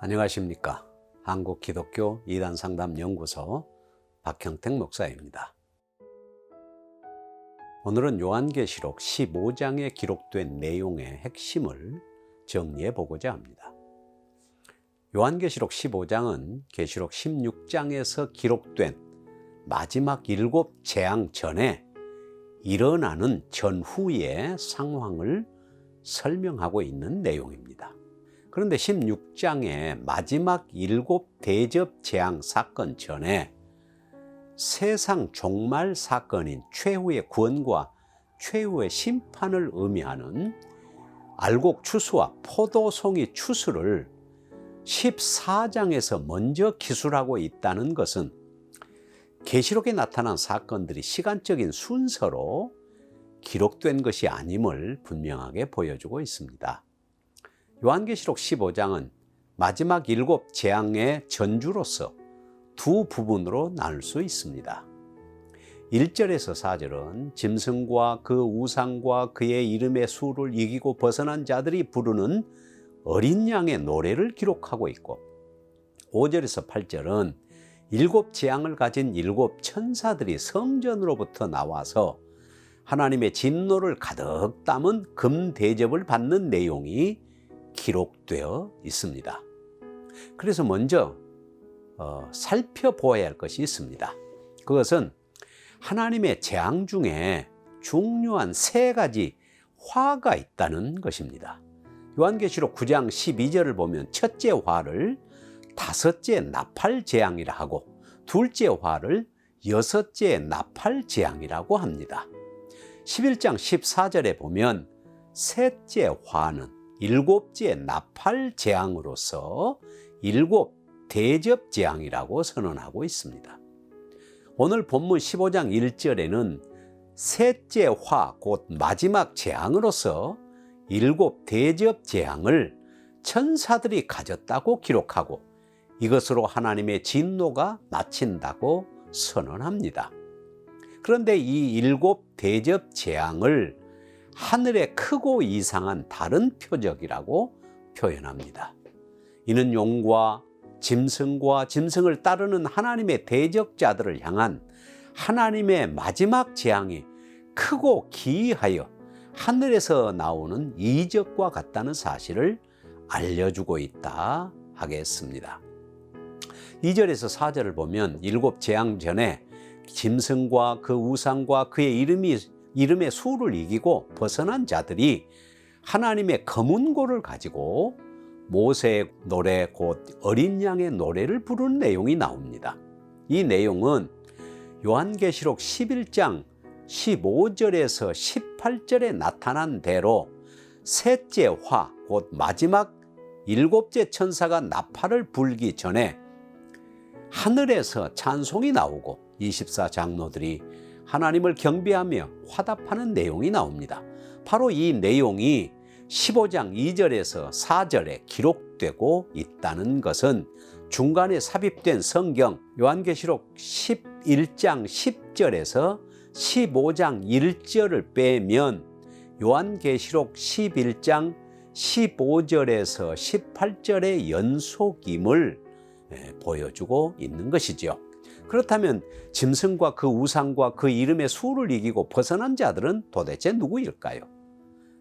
안녕하십니까. 한국기독교 이단상담연구소 박형택 목사입니다. 오늘은 요한계시록 15장에 기록된 내용의 핵심을 정리해 보고자 합니다. 요한계시록 15장은 계시록 16장에서 기록된 마지막 7 재앙 전에 일어나는 전후의 상황을 설명하고 있는 내용입니다. 그런데 16장의 마지막 7 대접 재앙 사건 전에 세상 종말 사건인 최후의 구원과 최후의 심판을 의미하는 알곡 추수와 포도송이 추수를 14장에서 먼저 기술하고 있다는 것은 계시록에 나타난 사건들이 시간적인 순서로 기록된 것이 아님을 분명하게 보여주고 있습니다. 요한계시록 15장은 마지막 7 재앙의 전주로서 두 부분으로 나눌 수 있습니다. 1절에서 4절은 짐승과 그 우상과 그의 이름의 수를 이기고 벗어난 자들이 부르는 어린 양의 노래를 기록하고 있고, 5절에서 8절은 7 재앙을 가진 7 천사들이 성전으로부터 나와서 하나님의 진노를 가득 담은 금 대접을 받는 내용이 기록되어 있습니다. 그래서 먼저 살펴보아야 할 것이 있습니다. 그것은 하나님의 재앙 중에 중요한 3가지 화가 있다는 것입니다. 요한계시록 9장 12절을 보면 첫째 화를 5째 나팔 재앙이라 하고, 둘째 화를 6째 나팔 재앙이라고 합니다. 11장 14절에 보면 셋째 화는 7째 나팔 재앙으로서 7 대접 재앙이라고 선언하고 있습니다. 오늘 본문 15장 1절에는 셋째 화, 곧 마지막 재앙으로서 7 대접 재앙을 천사들이 가졌다고 기록하고, 이것으로 하나님의 진노가 마친다고 선언합니다. 그런데 이 7 대접 재앙을 하늘의 크고 이상한 다른 표적이라고 표현합니다. 이는 용과 짐승과 짐승을 따르는 하나님의 대적자들을 향한 하나님의 마지막 재앙이 크고 기이하여 하늘에서 나오는 이적과 같다는 사실을 알려주고 있다 하겠습니다. 2절에서 4절을 보면 7 재앙 전에 짐승과 그 우상과 그의 이름의 수를 이기고 벗어난 자들이 하나님의 검은고를 가지고 모세의 노래, 곧 어린 양의 노래를 부르는 내용이 나옵니다. 이 내용은 요한계시록 11장 15절에서 18절에 나타난 대로 셋째 화, 곧 마지막 7째 천사가 나팔을 불기 전에 하늘에서 찬송이 나오고 24장로들이 하나님을 경배하며 화답하는 내용이 나옵니다. 바로 이 내용이 15장 2절에서 4절에 기록되고 있다는 것은 중간에 삽입된 성경 요한계시록 11장 10절에서 15장 1절을 빼면 요한계시록 11장 15절에서 18절의 연속임을 보여주고 있는 것이죠. 그렇다면 짐승과 그 우상과 그 이름의 수를 이기고 벗어난 자들은 도대체 누구일까요?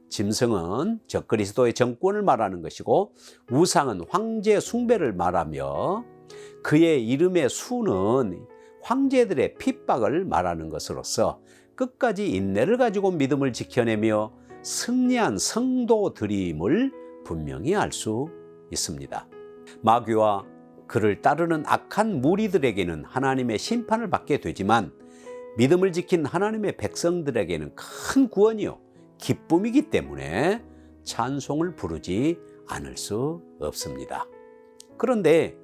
짐승은 적그리스도의 정권을 말하는 것이고, 우상은 황제 숭배를 말하며, 그의 이름의 수는 황제들의 핍박을 말하는 것으로서 끝까지 인내를 가지고 믿음을 지켜내며 승리한 성도들임을 분명히 알 수 있습니다. 마귀와 그를 따르는 악한 무리들에게는 하나님의 심판을 받게 되지만, 믿음을 지킨 하나님의 백성들에게는 큰 구원이요 기쁨이기 때문에 찬송을 부르지 않을 수 없습니다. 그런데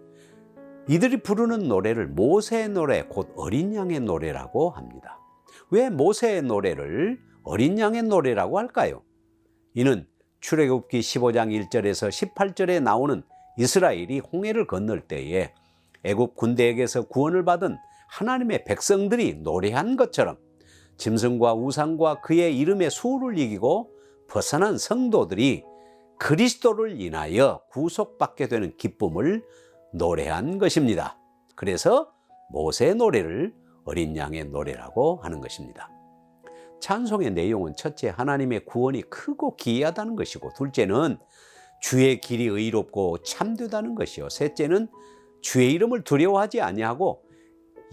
이들이 부르는 노래를 모세의 노래, 곧 어린 양의 노래라고 합니다. 왜 모세의 노래를 어린 양의 노래라고 할까요? 이는 출애굽기 15장 1절에서 18절에 나오는 이스라엘이 홍해를 건널 때에 애굽 군대에게서 구원을 받은 하나님의 백성들이 노래한 것처럼 짐승과 우상과 그의 이름의 수를 이기고 벗어난 성도들이 그리스도를 인하여 구속받게 되는 기쁨을 노래한 것입니다. 그래서 모세의 노래를 어린 양의 노래라고 하는 것입니다. 찬송의 내용은 첫째, 하나님의 구원이 크고 기이하다는 것이고, 둘째는 주의 길이 의롭고 참되다는 것이요, 셋째는 주의 이름을 두려워하지 아니하고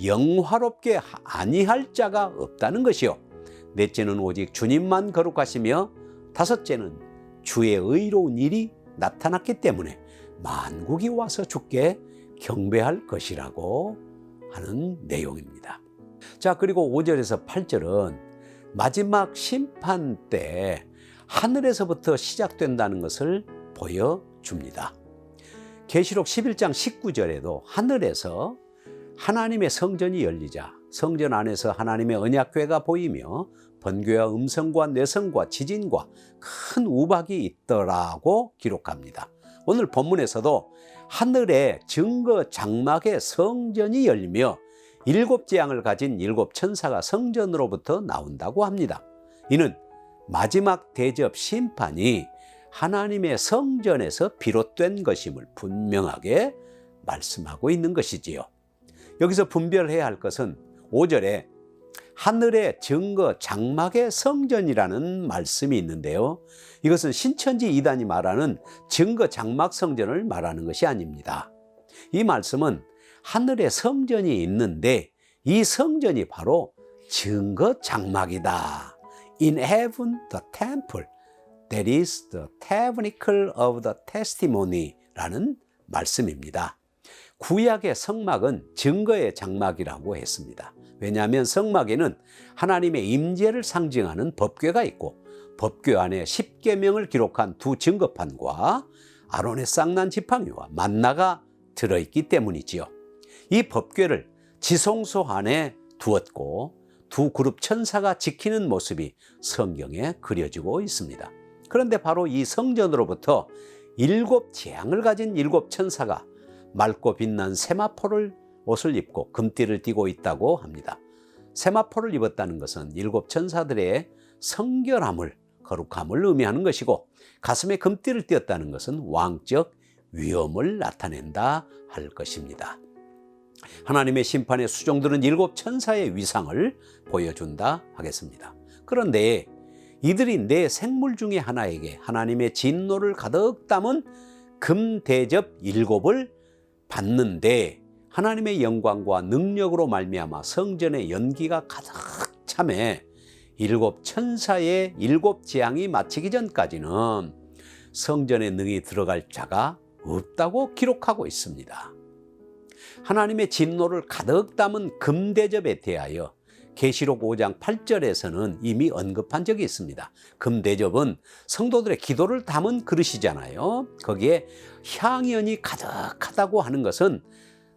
영화롭게 아니할 자가 없다는 것이요, 넷째는 오직 주님만 거룩하시며, 다섯째는 주의 의로운 일이 나타났기 때문에 만국이 와서 주께 경배할 것이라고 하는 내용입니다. 자, 그리고 5절에서 8절은 마지막 심판 때 하늘에서부터 시작된다는 것을 보여줍니다. 계시록 11장 19절에도 하늘에서 하나님의 성전이 열리자 성전 안에서 하나님의 언약궤가 보이며 번개와 음성과 내성과 지진과 큰 우박이 있더라고 기록합니다. 오늘 본문에서도 하늘에 증거 장막의 성전이 열리며 7재앙을 가진 7천사가 성전으로부터 나온다고 합니다. 이는 마지막 대접 심판이 하나님의 성전에서 비롯된 것임을 분명하게 말씀하고 있는 것이지요. 여기서 분별해야 할 것은 5절에 하늘의 증거 장막의 성전이라는 말씀이 있는데요, 이것은 신천지 이단이 말하는 증거 장막 성전을 말하는 것이 아닙니다. 이 말씀은 하늘에 성전이 있는데 이 성전이 바로 증거 장막이다. In heaven the temple, that is the tabernacle of the testimony 라는 말씀입니다. 구약의 성막은 증거의 장막이라고 했습니다. 왜냐하면 성막에는 하나님의 임재를 상징하는 법궤가 있고, 법궤 안에 10계명을 기록한 두 증거판과 아론의 쌍난 지팡이와 만나가 들어있기 때문이지요. 이 법궤를 지성소 안에 두었고 두 그룹 천사가 지키는 모습이 성경에 그려지고 있습니다. 그런데 바로 이 성전으로부터 7재앙을 가진 7천사가 맑고 빛난 세마포를 옷을 입고 금띠를 띠고 있다고 합니다. 세마포를 입었다는 것은 7천사들의 성결함을, 거룩함을 의미하는 것이고, 가슴에 금띠를 띠었다는 것은 왕적 위엄을 나타낸다 할 것입니다. 하나님의 심판의 수종들은 7천사의 위상을 보여준다 하겠습니다. 그런데 이들이 내 생물 중에 하나에게 하나님의 진노를 가득 담은 금대접 7을 받는데, 하나님의 영광과 능력으로 말미암아 성전의 연기가 가득 차매 7천사의 7재앙이 마치기 전까지는 성전에 능히 들어갈 자가 없다고 기록하고 있습니다. 하나님의 진노를 가득 담은 금대접에 대하여 계시록 5장 8절에서는 이미 언급한 적이 있습니다. 금대접은 성도들의 기도를 담은 그릇이잖아요. 거기에 향연이 가득하다고 하는 것은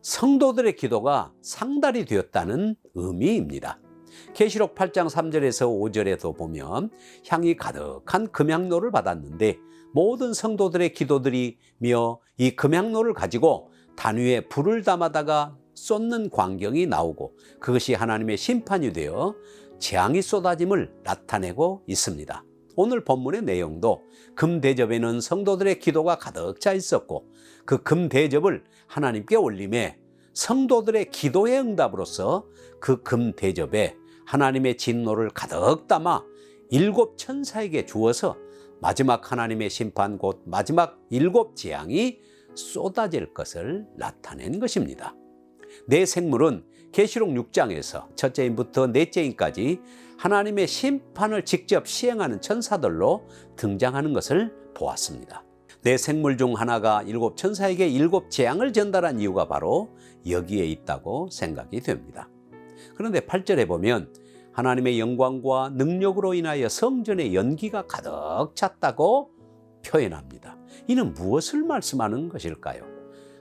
성도들의 기도가 상달이 되었다는 의미입니다. 계시록 8장 3절에서 5절에도 보면 향이 가득한 금향로를 받았는데 모든 성도들의 기도들이며 이 금향로를 가지고 단 위에 불을 담아다가 쏟는 광경이 나오고, 그것이 하나님의 심판이 되어 재앙이 쏟아짐을 나타내고 있습니다. 오늘 본문의 내용도 금대접에는 성도들의 기도가 가득 차 있었고, 그 금대접을 하나님께 올림에 성도들의 기도의 응답으로서 그 금대접에 하나님의 진노를 가득 담아 7천사에게 주어서 마지막 하나님의 심판, 곧 마지막 7재앙이 쏟아질 것을 나타낸 것입니다. 내 생물은 계시록 6장에서 첫째인부터 넷째인까지 하나님의 심판을 직접 시행하는 천사들로 등장하는 것을 보았습니다. 내 생물 중 하나가 7천사에게 7재앙을 전달한 이유가 바로 여기에 있다고 생각이 됩니다. 그런데 8절에 보면 하나님의 영광과 능력으로 인하여 성전의 연기가 가득 찼다고 표현합니다. 이는 무엇을 말씀하는 것일까요?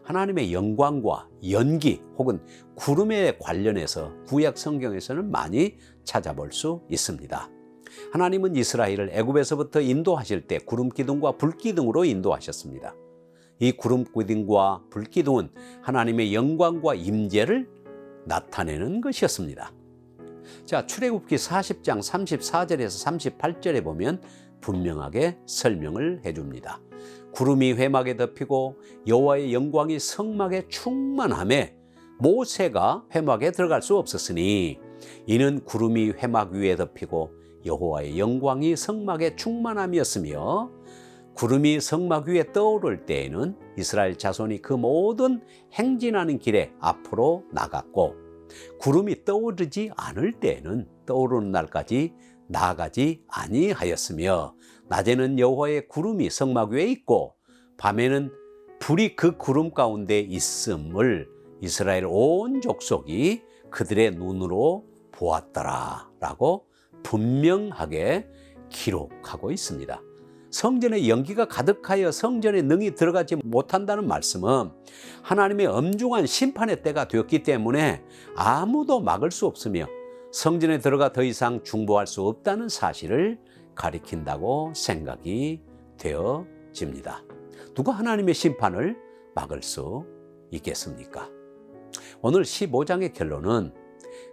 하나님의 영광과 연기 혹은 구름에 관련해서 구약 성경에서는 많이 찾아볼 수 있습니다. 하나님은 이스라엘을 애굽에서부터 인도하실 때 구름기둥과 불기둥으로 인도하셨습니다. 이 구름기둥과 불기둥은 하나님의 영광과 임재를 나타내는 것이었습니다. 자, 출애굽기 40장 34절에서 38절에 보면 분명하게 설명을 해줍니다. 구름이 회막에 덮이고 여호와의 영광이 성막에 충만하며 모세가 회막에 들어갈 수 없었으니 이는 구름이 회막 위에 덮이고 여호와의 영광이 성막에 충만함이었으며 구름이 성막 위에 떠오를 때에는 이스라엘 자손이 그 모든 행진하는 길에 앞으로 나갔고 구름이 떠오르지 않을 때에는 떠오르는 날까지 나가지 아니하였으며 낮에는 여호와의 구름이 성막 위에 있고 밤에는 불이 그 구름 가운데 있음을 이스라엘 온 족속이 그들의 눈으로 보았더라 라고 분명하게 기록하고 있습니다. 성전에 연기가 가득하여 성전에 능히 들어가지 못한다는 말씀은 하나님의 엄중한 심판의 때가 되었기 때문에 아무도 막을 수 없으며 성전에 들어가 더 이상 중보할 수 없다는 사실을 가리킨다고 생각이 되어집니다. 누가 하나님의 심판을 막을 수 있겠습니까? 오늘 15장의 결론은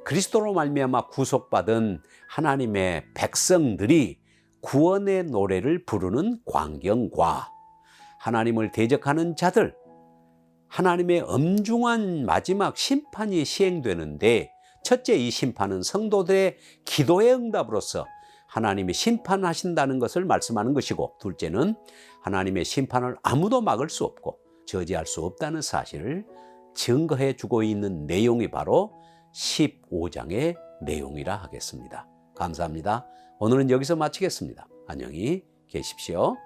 그리스도로 말미암아 구속받은 하나님의 백성들이 구원의 노래를 부르는 광경과 하나님을 대적하는 자들, 하나님의 엄중한 마지막 심판이 시행되는데 첫째, 이 심판은 성도들의 기도의 응답으로서 하나님이 심판하신다는 것을 말씀하는 것이고, 둘째는 하나님의 심판을 아무도 막을 수 없고 저지할 수 없다는 사실을 증거해 주고 있는 내용이 바로 15장의 내용이라 하겠습니다. 감사합니다. 오늘은 여기서 마치겠습니다. 안녕히 계십시오.